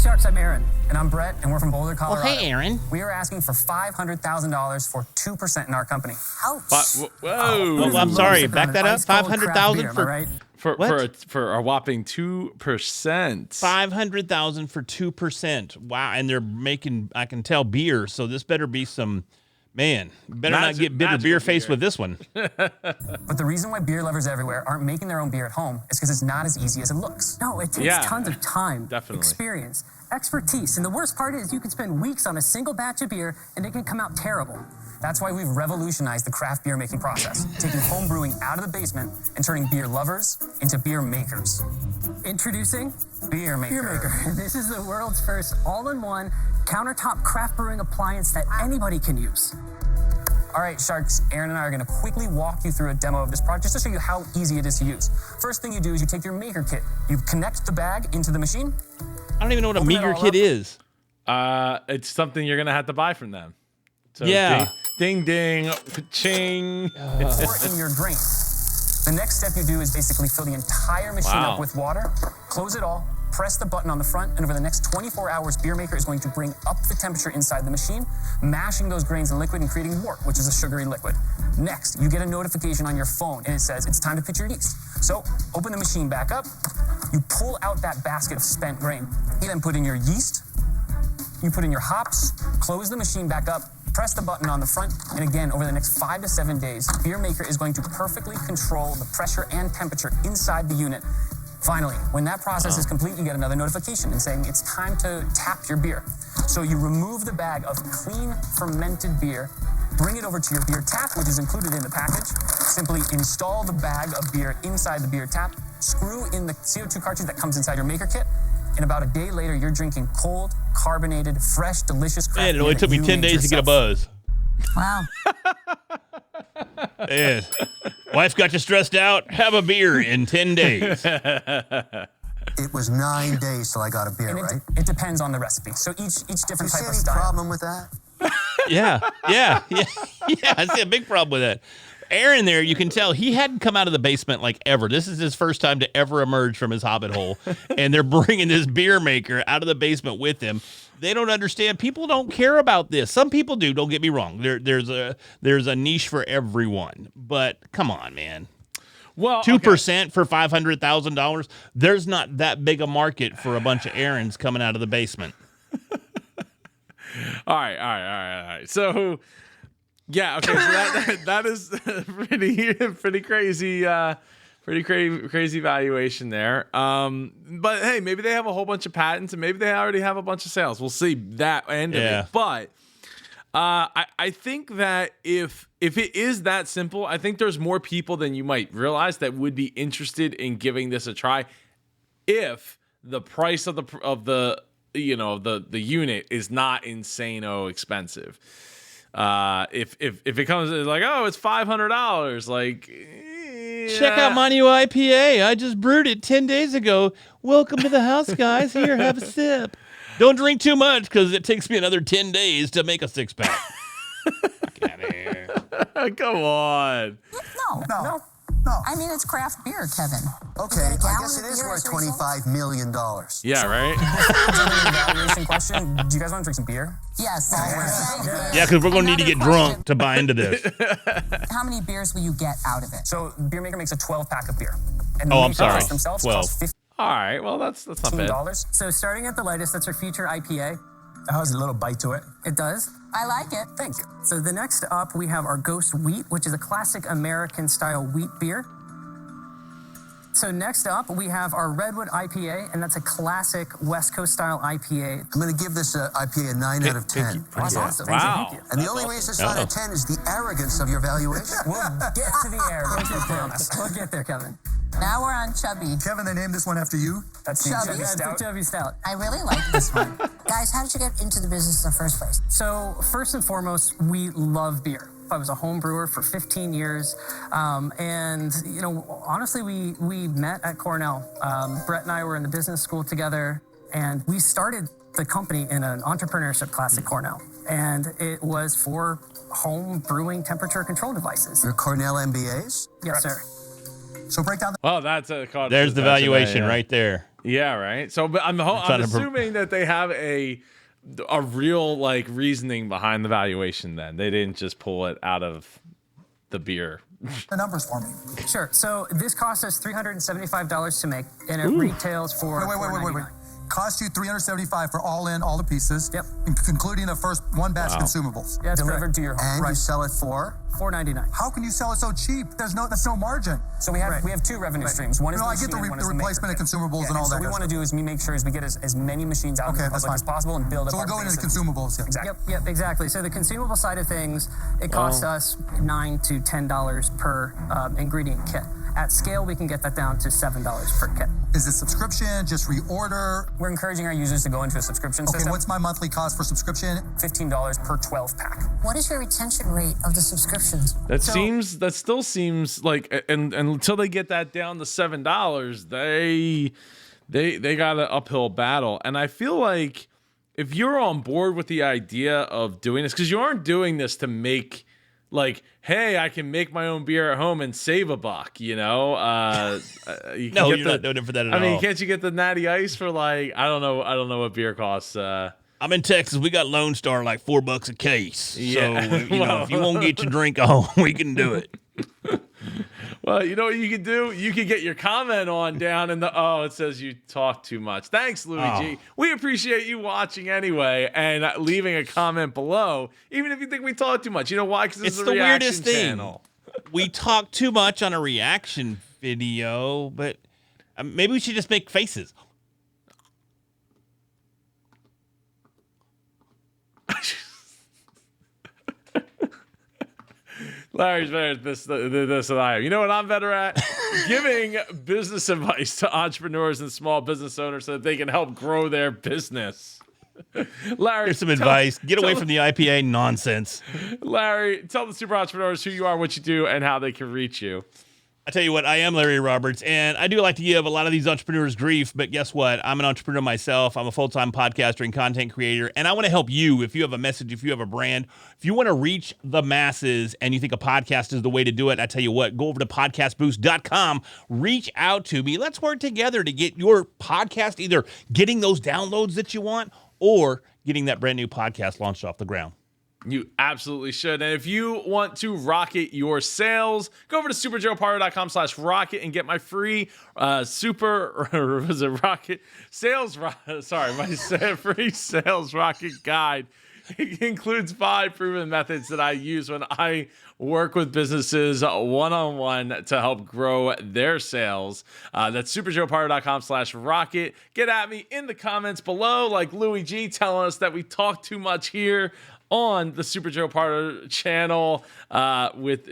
Sharks, I'm Aaron. And I'm Brett, and we're from Boulder, Colorado. Well, hey, Aaron. We are asking for $500,000 for 2% in our company. Ouch. Whoa. Oh, I'm sorry. Back that up. 500,000 for right? For a whopping 2%. 500,000 for 2%. Wow, and they're making, I can tell, beer. So this better be some, man. Better not get bitter beer face with this one. But the reason why beer lovers everywhere aren't making their own beer at home is because it's not as easy as it looks. No, it takes tons of time, definitely. experience, expertise, and the worst part is you can spend weeks on a single batch of beer and it can come out terrible. That's why we've revolutionized the craft beer making process, taking home brewing out of the basement and turning beer lovers into beer makers. Introducing BEERMKR. BEERMKR. This is the world's first all-in-one countertop craft brewing appliance that anybody can use. All right, Sharks, Aaron and I are going to quickly walk you through a demo of this product just to show you how easy it is to use. First thing you do is you take your maker kit. You connect the bag into the machine. I don't even know what a meager kit is. It's something you're going to have to buy from them. So Yeah. Ding, ding, ching. Pour in your grain. The next step you do is basically fill the entire machine up with water, close it all, press the button on the front, and over the next 24 hours, BEERMKR is going to bring up the temperature inside the machine, mashing those grains in liquid and creating wort, which is a sugary liquid. Next, you get a notification on your phone, and it says it's time to pitch your yeast. So open the machine back up, you pull out that basket of spent grain. You then put in your yeast, you put in your hops, close the machine back up, press the button on the front, and again, over the next 5 to 7 days, BEERMKR is going to perfectly control the pressure and temperature inside the unit. Finally, when that process is complete, you get another notification and saying it's time to tap your beer. So you remove the bag of clean fermented beer, bring it over to your beer tap, which is included in the package. Simply install the bag of beer inside the beer tap, screw in the CO2 cartridge that comes inside your maker kit, and about a day later, you're drinking cold, carbonated, fresh, delicious craft beer. Man, it only took me 10 days to get a buzz. Wow. Man, wife got you stressed out? Have a beer in 10 days. It was 9 days till I got a beer, And right? it depends on the recipe. So each different You see type of any style. problem with that? Yeah, I see a big problem with that. Aaron there, you can tell he hadn't come out of the basement like ever. This is his first time to ever emerge from his hobbit hole. And they're bringing this BEERMKR out of the basement with him. They don't understand. People don't care about this. Some people do, don't get me wrong. There's a niche for everyone. But come on, man. Well, 2% for $500,000. There's not that big a market for a bunch of Aarons coming out of the basement. All right. So, yeah, okay. So that is pretty crazy. Pretty crazy valuation there. But hey, maybe they have a whole bunch of patents, and maybe they already have a bunch of sales. We'll see that end of it. But I think that if it is that simple, I think there's more people than you might realize that would be interested in giving this a try. If the price of the unit is not insane expensive. If it comes like, oh, it's $500, like. Check out my new IPA. I just brewed it 10 days ago. Welcome to the house, guys. Here, have a sip. Don't drink too much because it takes me another 10 days to make a 6-pack. Get out of here. Come on. No. I mean, it's craft beer, Kevin. Okay, I guess it is worth $25 million. Yeah, right? Evaluation question. Do you guys want to drink some beer? Yes. Yeah, because we're going to need to get drunk to buy into this. How many beers will you get out of it? So BEERMKR makes a 12-pack of beer. And Oh, I'm sorry. Themselves 12. cost All right, well, that's not bad. $15. So starting at the lightest, that's our future IPA. That has a little bite to it. It does. I like it. Thank you. So the next up, we have our Ghost Wheat, which is a classic American-style wheat beer. So next up, we have our Redwood IPA, and that's a classic West Coast-style IPA. I'm going to give this IPA a 9 out of 10. That's awesome. Wow. Thank you. And the only reason it's not a 10 is the arrogance of your valuation. We'll get to the air. I promise. We'll get there, Kevin. Now we're on Chubby. Kevin, they named this one after you? That's the Chubby. Chubby That's Stout. the Chubby Stout. I really like this one. Guys, how did you get into the business in the first place? So first and foremost, we love beer. I was a home brewer for 15 years. And, honestly, we met at Cornell. Brett and I were in the business school together, and we started the company in an entrepreneurship class at Cornell. And it was for home brewing temperature control devices. Your Cornell MBAs? Yes, sir. So break down Oh, that's a card. There's the valuation right there. Yeah, right. So, but I'm assuming that they have a real like reasoning behind the valuation. Then they didn't just pull it out of the beer. The numbers for me. Sure. So this cost us $375 to make, and it retails for Wait. Cost you $375 for all in, all the pieces. Yep. Including the first one batch consumables. Yeah, that's Delivered correct. to your home. And you sell it for? $4.99. How can you sell it so cheap? That's no margin. So we have two revenue streams. One is No, the I get machine and the one is the replacement maker. of consumables and all so that. we want to do is we make sure is we get as many machines out in the that's public as fine. possible and build up So we'll our go into the base of- consumables. Yeah. Exactly. Yep, exactly. So the consumable side of things, it costs us $9 to $10 per ingredient kit. At scale, we can get that down to $7 per kit. Is it subscription? Just reorder? We're encouraging our users to go into a subscription Okay, system. what's my monthly cost for subscription? $15 per 12 pack. What is your retention rate of the subscriptions? That still seems like, and until they get that down to $7, they got an uphill battle. And I feel like if you're on board with the idea of doing this, because you aren't doing this to make like, hey, I can make my own beer at home and save a buck, you know? You can No, get you're not doing it for that at I mean, all. can't you get the Natty Ice for like, I don't know what beer costs. I'm in Texas. We got Lone Star like $4 a case. Yeah. So if you won't get your drink home, we can do it. Well, you know what you can do? You can get your comment on down in the, it says you talk too much. Thanks, Luigi. We appreciate you watching anyway and leaving a comment below, even if you think we talk too much. You know why? Because It's this is the a reaction weirdest thing. channel. We talk too much on a reaction video, but maybe we should just make faces. Larry's better at this than I am. You know what I'm better at? Giving business advice to entrepreneurs and small business owners so that they can help grow their business. Larry, Here's some advice. Get away from the IPA nonsense. Larry, tell the super entrepreneurs who you are, what you do, and how they can reach you. I tell you what, I am Larry Roberts, and I do like to give a lot of these entrepreneurs grief, but guess what? I'm an entrepreneur myself. I'm a full-time podcaster and content creator, and I want to help you if you have a message, if you have a brand, if you want to reach the masses and you think a podcast is the way to do it, I tell you what, go over to podcastboost.com, reach out to me. Let's work together to get your podcast either getting those downloads that you want or getting that brand new podcast launched off the ground. You absolutely should. And if you want to rocket your sales, go over to superjoepardo.com/rocket and get my free free sales rocket guide. It includes 5 proven methods that I use when I work with businesses one-on-one to help grow their sales. That's superjoepardo.com/rocket. Get at me in the comments below, like Louis G telling us that we talk too much here on the Super Joe Pardo channel with,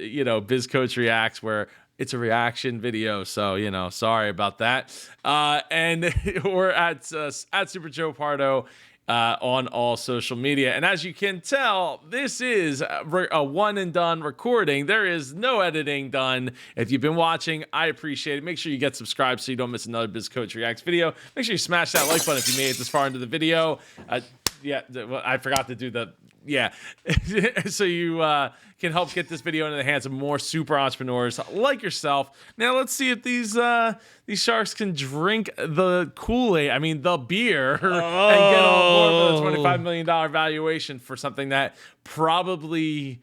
Biz Coach Reacts, where it's a reaction video. So, sorry about that. And we're at Super Joe Pardo on all social media. And as you can tell, this is a one and done recording. There is no editing done. If you've been watching, I appreciate it. Make sure you get subscribed so you don't miss another Biz Coach Reacts video. Make sure you smash that like button if you made it this far into the video. I forgot to do so you can help get this video into the hands of more super entrepreneurs like yourself. Now let's see if these sharks can drink the Kool-Aid, the beer, and get on board with a $25 million valuation for something that probably,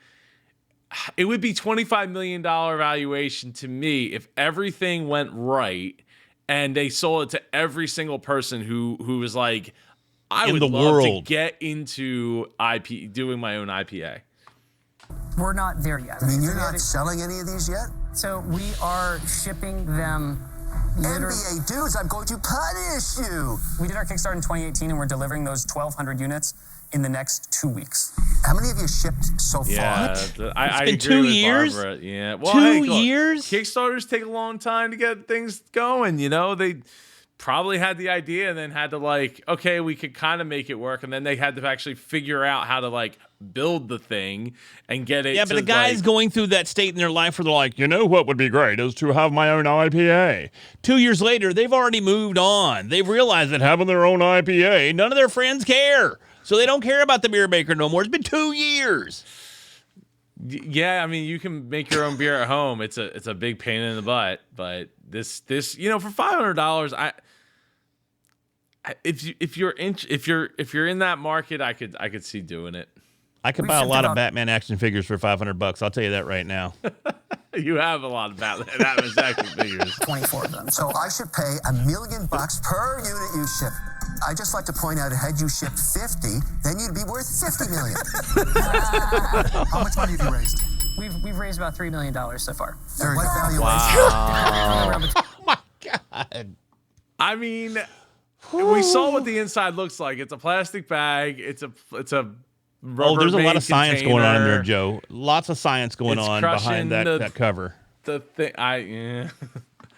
it would be $25 million valuation to me if everything went right and they sold it to every single person who was like, I would love to get into doing my own IPA. We're not there yet. I mean, you're not selling any of these yet? So we are shipping them. NBA dudes, I'm going to punish you. We did our Kickstarter in 2018, and we're delivering those 1,200 units in the next 2 weeks. How many have you shipped so far? Yeah, I been agree 2 with years? Barbara. Yeah, well, 2 years? Kickstarters take a long time to get things going. They probably had the idea and then had to okay, we could kind of make it work, and then they had to actually figure out how to build the thing and get it. Yeah, but the guys going through that state in their life where they're like, what would be great is to have my own IPA. 2 years later, they've already moved on. They've realized that having their own IPA, none of their friends care. So they don't care about the beer maker no more. It's been 2 years. Yeah, you can make your own beer at home. It's a big pain in the butt, but this for $500, if you're in that market, I could see doing it. I could buy a lot of Batman action figures for $500. I'll tell you that right now. You have a lot of Batman action figures. 24 of them. So I should pay $1 million per unit you ship. I just like to point out, had you shipped 50, then you'd be worth $50 million. How much money have you raised? We've raised about $3 million so far. What valuation? Oh my God. I mean, we saw what the inside looks like. It's a plastic bag. It's a There's a lot of science going on in there, container. Joe. Lots of science going It's on crushing behind that cover. The thing, Yeah,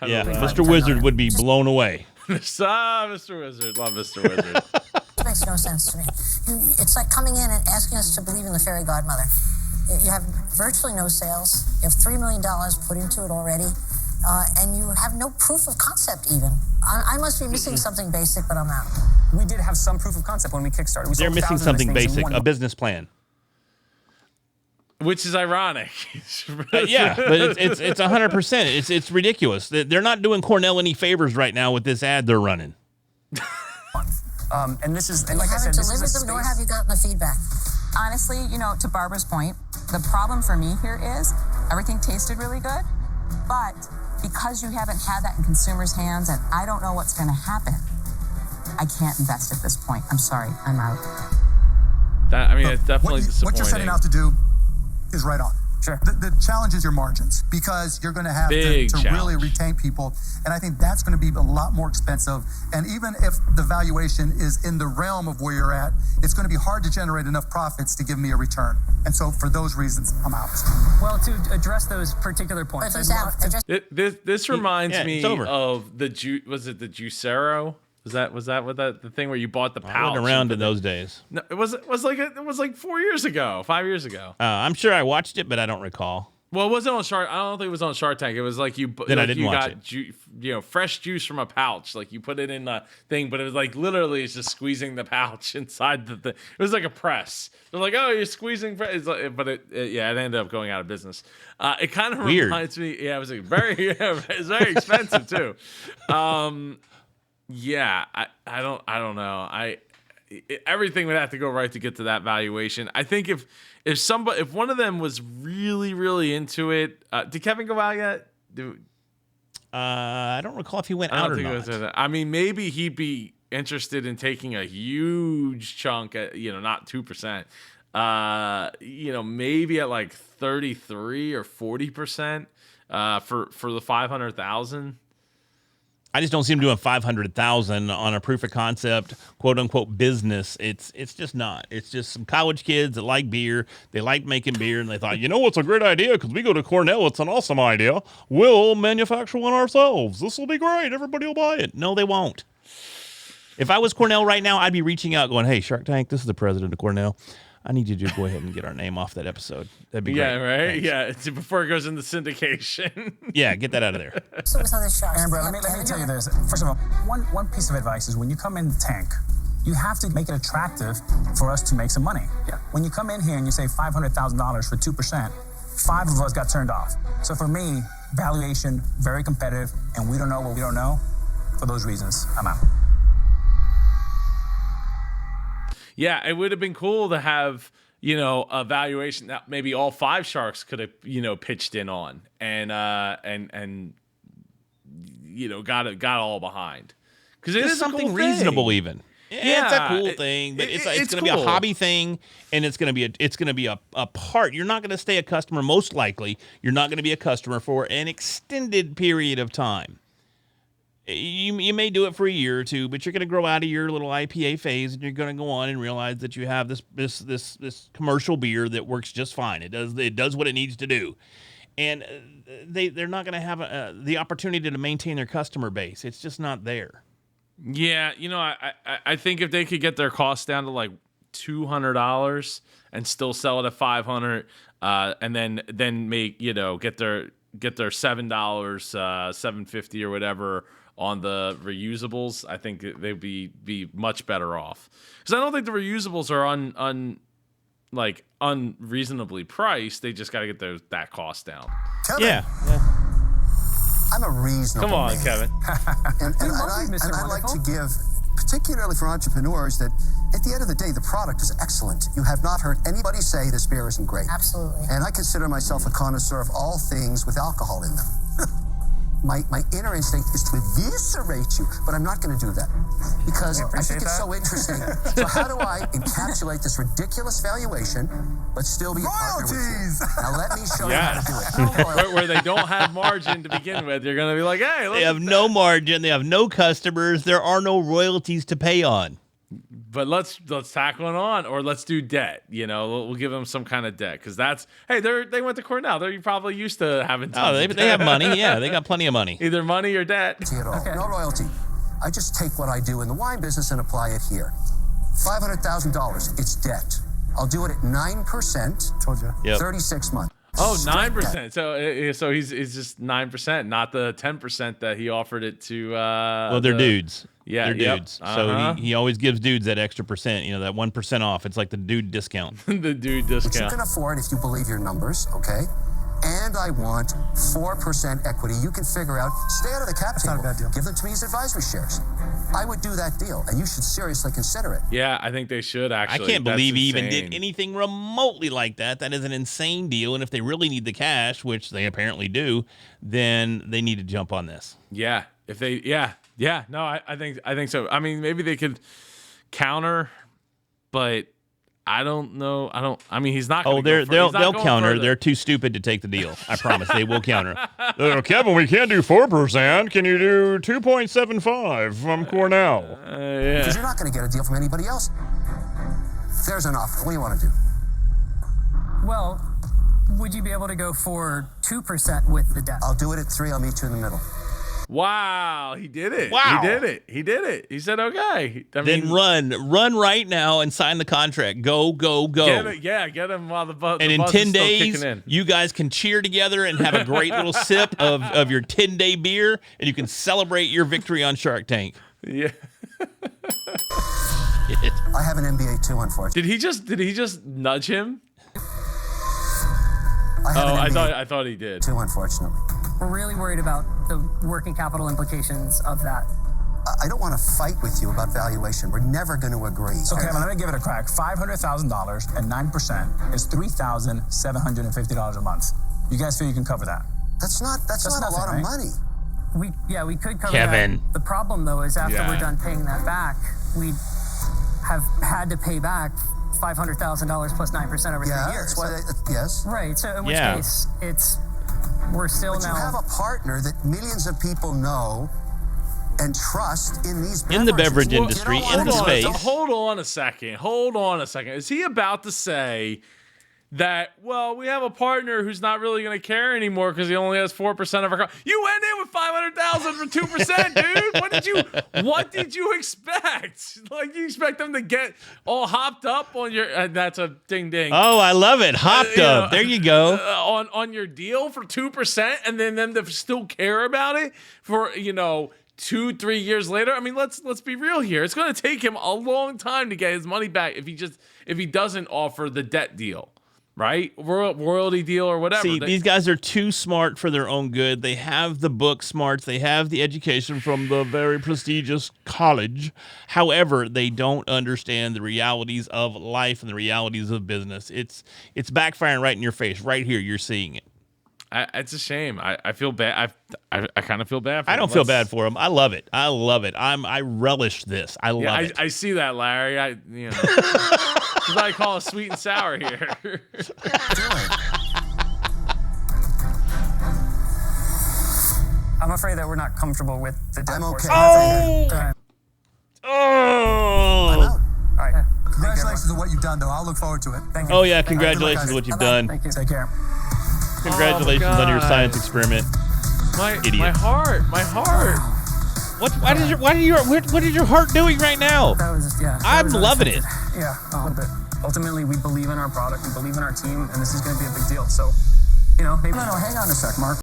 don't know. Mr. Wizard would be blown away. Mr. Wizard, love Mr. Wizard. It makes no sense to me. It's like coming in and asking us to believe in the fairy godmother. You have virtually no sales. You have $3 million put into it already, and you have no proof of concept even. I must be missing something basic, but I'm out. We did have some proof of concept when we kickstarted. They're sold missing thousands of something things in basic, 1 a business plan. Which is ironic. Yeah, but it's 100%. It's ridiculous. They're not doing Cornell any favors right now with this ad they're running. And this is, and You like I said, haven't this is delivered a them, nor space- have you gotten the feedback. Honestly, to Barbara's point, the problem for me here is everything tasted really good, but because you haven't had that in consumers' hands and I don't know what's going to happen, I can't invest at this point. I'm sorry, I'm out. It's definitely disappointing. What you're setting out to do is right on. Sure. The challenge is your margins, because you're going to have to Big really challenge. retain people. And I think that's going to be a lot more expensive. And even if the valuation is in the realm of where you're at, it's going to be hard to generate enough profits to give me a return. And so for those reasons, I'm out. Well, to address those particular points, But he's I'd out. love to- This reminds Yeah, me it's over. of was it the Juicero? Was that what the thing where you bought the I pouch? wasn't around in those days. No, it was like 4 years ago, 5 years ago. I'm sure I watched it, but I don't recall. Well, it wasn't on Shark. I don't think it was on Shark Tank. It was like Then I like didn't you watch got fresh juice from a pouch. Like you put it in the thing, but it was like literally it's just squeezing the pouch inside the thing. It was like a press. They're like, oh, you're squeezing, but it ended up going out of business. It kind of reminds me. Yeah, it was it's very expensive too. Yeah, I don't know. Everything would have to go right to get to that valuation. I think if one of them was really, really into it, did Kevin go out yet? I don't recall if he went I out don't or think not. it was. I mean, maybe he'd be interested in taking a huge chunk at, not 2%. Maybe at like 33 or 40% for the 500,000. I just don't see him doing 500,000 on a proof of concept, quote unquote business. It's just not. It's just some college kids that like beer. They like making beer, and they thought, what's a great idea? Because we go to Cornell, it's an awesome idea. We'll manufacture one ourselves. This will be great. Everybody will buy it. No, they won't. If I was Cornell right now, I'd be reaching out, going, "Hey, Shark Tank, this is the president of Cornell. I need you to go ahead and get our name off that episode. That'd be great." Yeah, right. Thanks. Yeah, it's before it goes into syndication. Yeah, get that out of there. So with other sharks. Amber, let me tell you this. First of all, one piece of advice is when you come in the tank, you have to make it attractive for us to make some money. Yeah. When you come in here and you say $500,000 for 2%, 5 of us got turned off. So for me, valuation, very competitive, and we don't know what we don't know. For those reasons, I'm out. Yeah, it would have been cool to have, a valuation that maybe all 5 sharks could have, pitched in on and got all behind. Because it It's is something a cool reasonable thing. even. Yeah, it's a cool thing, but it's going to be a cool. hobby thing, and it's going to be a part. You're not going to stay a customer. Most likely, you're not going to be a customer for an extended period of time. You may do it for a year or two, but you're going to grow out of your little IPA phase, and you're going to go on and realize that you have this commercial beer that works just fine. It does what it needs to do, and they're not going to have the opportunity to maintain their customer base. It's just not there. Yeah, I think if they could get their costs down to like $200 and still sell it at $500, and then make get their $7, $7.50 or whatever on the reusables, I think they'd be much better off. Because I don't think the reusables are unreasonably priced. They just got to get that cost down. Kevin, Yeah. I'm a reasonable Come on, man. Kevin. And love you, Mr. I like to Wonderful. give particularly for entrepreneurs, that at the end of the day, the product is excellent. You have not heard anybody say this beer isn't great. Absolutely. And I consider myself a connoisseur of all things with alcohol in them. My inner instinct is to eviscerate you, but I'm not going to do that because I think it's so interesting. So how do I encapsulate this ridiculous valuation, but still be a partner with you? Now let me show you how to do it. Where they don't have margin to begin with, you're going to be like, hey, They have no margin. They have no customers. There are no royalties to pay on. but let's tackle it on, or let's do debt. You know, we'll give them some kind of debt because that's they went to Cornell. They're probably used to having. They have money. Yeah, they got plenty of money. Either money or debt. At all. No royalty. I just take what I do in the wine business and apply it here. $500,000. It's debt. I'll do it at 9%. Told you. Yep. 36 months. Oh, 9%. So he's just 9%, not the 10% that he offered it to. Well, they're dudes. Yeah, they're dudes. So he always gives dudes that extra percent. You know, that 1% off. It's like the dude discount. The dude Which you discount. can afford if you believe your numbers, okay? And I want 4% equity. You can figure out, stay out of the cap table. not a bad deal. Give them to me as advisory shares. I would do that deal, and you should seriously consider it. Yeah, I think they should actually. I can't That's believe he even insane. did anything remotely like that. That is an insane deal. And if they really need the cash, which they apparently do, then they need to jump on this. Yeah, if they, yeah. No, I think so. I mean, maybe they could counter, but I don't know. I mean, he's not. Oh, They'll they'll counter. Further. They're too stupid to take the deal. I promise they will counter. Kevin, we can't do 4%. Can you do 2.75 from Cornell? Yeah. Because you're not going to get a deal from anybody else. There's an offer. What do you want to do? Well, would you be able to go for 2% with the debt? I'll do it at 3. I'll meet you in the middle. Wow, he did it. Wow. He did it. He said, okay. I Then run right now and sign the contract. Go. Get him while the buzz And in is 10 still days, kicking in. you guys can cheer together and have a great little sip of your 10-day beer, and you can celebrate your victory on Shark Tank. Yeah. I have an MBA too, unfortunately. Did he just nudge him? I have an MBA I thought he did. too, unfortunately. We're really worried about the working capital implications of that. I don't want to fight with you about valuation. We're never going to agree. So, Kevin, let me give it a crack. $500,000 and 9% is $3,750 a month. You guys feel you can cover that? That's not a nothing, lot right? of money. We could cover Kevin. that. The problem, though, is after Yeah. we're done paying that back, we have had to pay back $500,000 plus 9% over 3 Yeah, years. that's why. Yes. Right. So in which Yeah. case, we're still But now. you have a partner that millions of people know and trust in these In the beverages. beverage Well, industry, you know in what? the space. Hold on a second. Is he about to say that, well, we have a partner who's not really going to care anymore because he only has 4% of our You went in with 500,000 for 2%, dude. What did you expect? Like, you expect them to get all hopped up on your that's a ding ding. Oh, I love it. Hopped up. There you go. On your deal for 2%, and then them to still care about it for 2-3 years later. I mean, let's be real here. It's going to take him a long time to get his money back if he doesn't offer the debt deal, right? Royalty deal or whatever. See, these guys are too smart for their own good. They have the book smarts. They have the education from the very prestigious college. However, they don't understand the realities of life and the realities of business. It's backfiring right in your face. Right here, you're seeing it. It's a shame. I feel bad. I kind of feel bad for him. I don't feel bad for him. I love it. I relish this. I love it. I see that, Larry. This is what I call a sweet and sour here. I'm afraid that we're not comfortable with the debt I'm okay. portion. Oh! I'm out. All right. Congratulations on what you've done, though. I'll look forward to it. Thank you. Oh, yeah. Congratulations on what you've done. Thank you. Take care. Congratulations on your God. science experiment. My Idiot. heart. What is your heart doing right now? That was, yeah. that I'm was loving it. unexpected. Yeah, a little bit. Ultimately, we believe in our product, we believe in our team, and this is going to be a big deal. So, maybe. No, hang on a sec, Mark.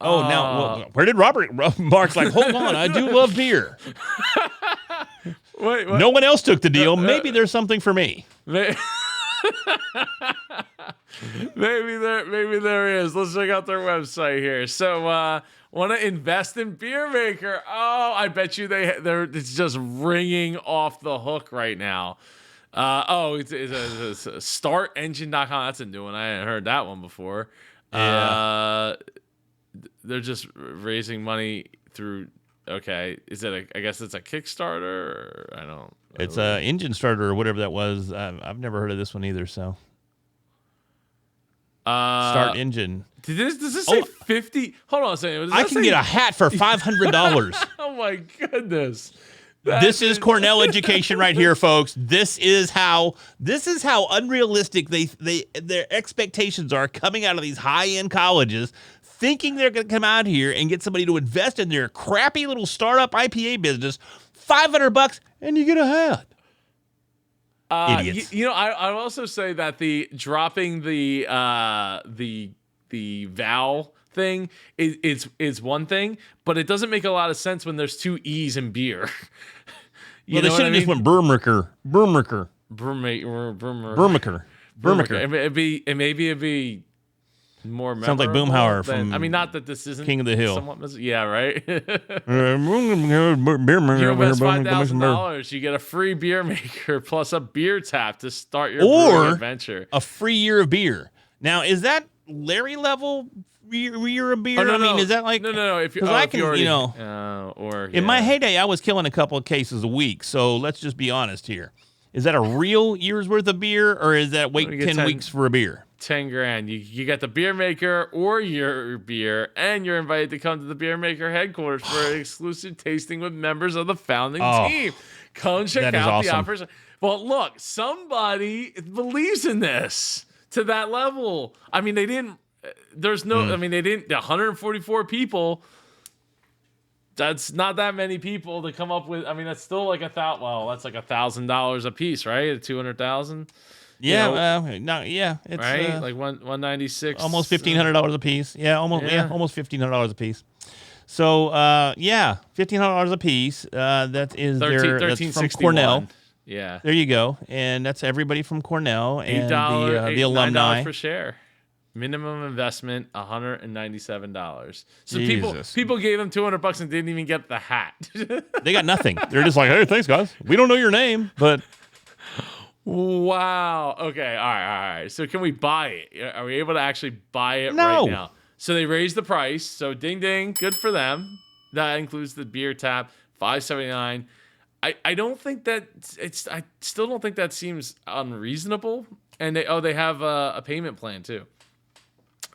Oh, now, well, where did Mark's like, hold on, I do love beer. Wait. No one else took the deal. Maybe there's something for me. Maybe there is. Let's check out their website here. So Want to invest in BEERMKR? Oh, I bet you it's just ringing off the hook right now. It's startengine.com. That's a new one. I hadn't heard that one before. Yeah. They're just raising money through. Okay, I guess it's a Kickstarter. Or I don't. It's a engine starter or whatever that was. I've never heard of this one either. So. Start engine. Does this say 50? Hold on a second. I can get a hat for $500. Oh my goodness. This is Cornell education right here, folks. This is how unrealistic their expectations are coming out of these high-end colleges, thinking they're going to come out here and get somebody to invest in their crappy little startup IPA business, $500, and you get a hat. Idiots. I would also say that the dropping the vowel thing is one thing, but it doesn't make a lot of sense when there's two E's in beer. They should have just went BEERMKR. Maybe it'd be more sounds like Boomhauer than, from not that this isn't King of the Hill. Yeah, right. You You invest $5,000, you get a free BEERMKR plus a beer tap to start your brewing adventure. A free year of beer. Now, is that Larry level year of beer? No, I mean, is that like no? If you, I can, in my heyday, I was killing a couple of cases a week. So let's just be honest here. Is that a real year's worth of beer, or is that wait 10 weeks for a beer? 10 grand. You got the BEERMKR or your beer, and you're invited to come to the BEERMKR headquarters for an exclusive tasting with members of the founding team. Come check out the offers. Well, look, somebody believes in this to that level. I mean, they didn't. There's no. I mean, they didn't. 144 people. That's not that many people to come up with. I mean, that's still like $1,000. Well, that's like $1,000 a piece, right? 200,000. Yeah, it's right, like 196, almost $1,500 a piece. Yeah, almost $1,500 a piece. So, $1,500 a piece. That is that's from Cornell. Yeah, there you go, and that's everybody from Cornell and the alumni $9 per share. Minimum investment $197. So Jesus. people gave them $200 and didn't even get the hat. They got nothing. They're just like, hey, thanks guys. We don't know your name, but. Wow. Okay. All right. So can we buy it? Are we able to actually buy it No. right now? So they raised the price. So ding ding, good for them. That includes the beer tap, $5.79. I don't think that I still don't think that seems unreasonable. And they have a payment plan too.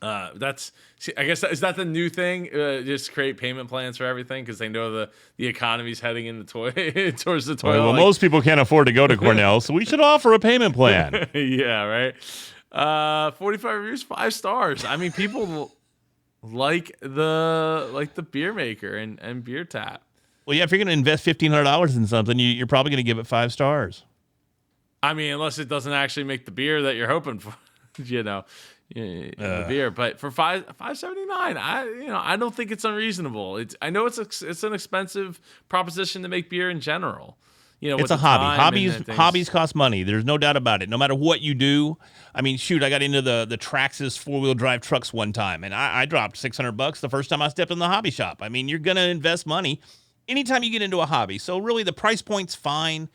I guess is that the new thing? Just create payment plans for everything because they know the economy's heading in the towards the toilet. Well, most people can't afford to go to Cornell, so we should offer a payment plan. Yeah, right. 45 reviews, 5 stars. I mean, people like the BEERMKR and beer tap. Well, yeah, if you're going to invest $1,500 in something, you're probably going to give it 5 stars. I mean, unless it doesn't actually make the beer that you're hoping for, the beer. But for $5.79, I don't think it's unreasonable. I know it's an expensive proposition to make beer in general. It's a hobby. Hobbies cost money. There's no doubt about it. No matter what you do. I mean, shoot, I got into the Traxxas 4-wheel drive trucks one time, and I dropped $600 the first time I stepped in the hobby shop. I mean, you're gonna invest money anytime you get into a hobby. So really, the price point's fine.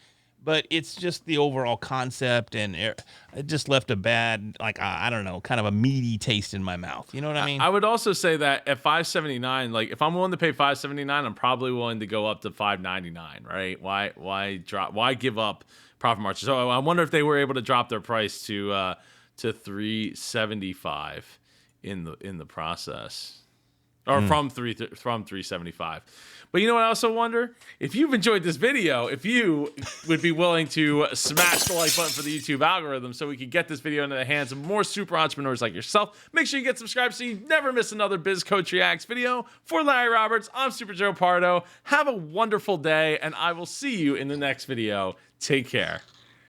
But it's just the overall concept, and it just left a bad, I don't know, kind of a meaty taste in my mouth. You know what I mean? I would also say that at $5.79, like if I'm willing to pay $5.79, I'm probably willing to go up to $5.99, right? Why give up profit margin? So I wonder if they were able to drop their price to $3.75 in the process, or from $3.75. But you know what I also wonder? If you've enjoyed this video, if you would be willing to smash the like button for the YouTube algorithm so we can get this video into the hands of more super entrepreneurs like yourself. Make sure you get subscribed so you never miss another Biz Coach Reacts video. For Larry Roberts, I'm Super Joe Pardo. Have a wonderful day, and I will see you in the next video. Take care.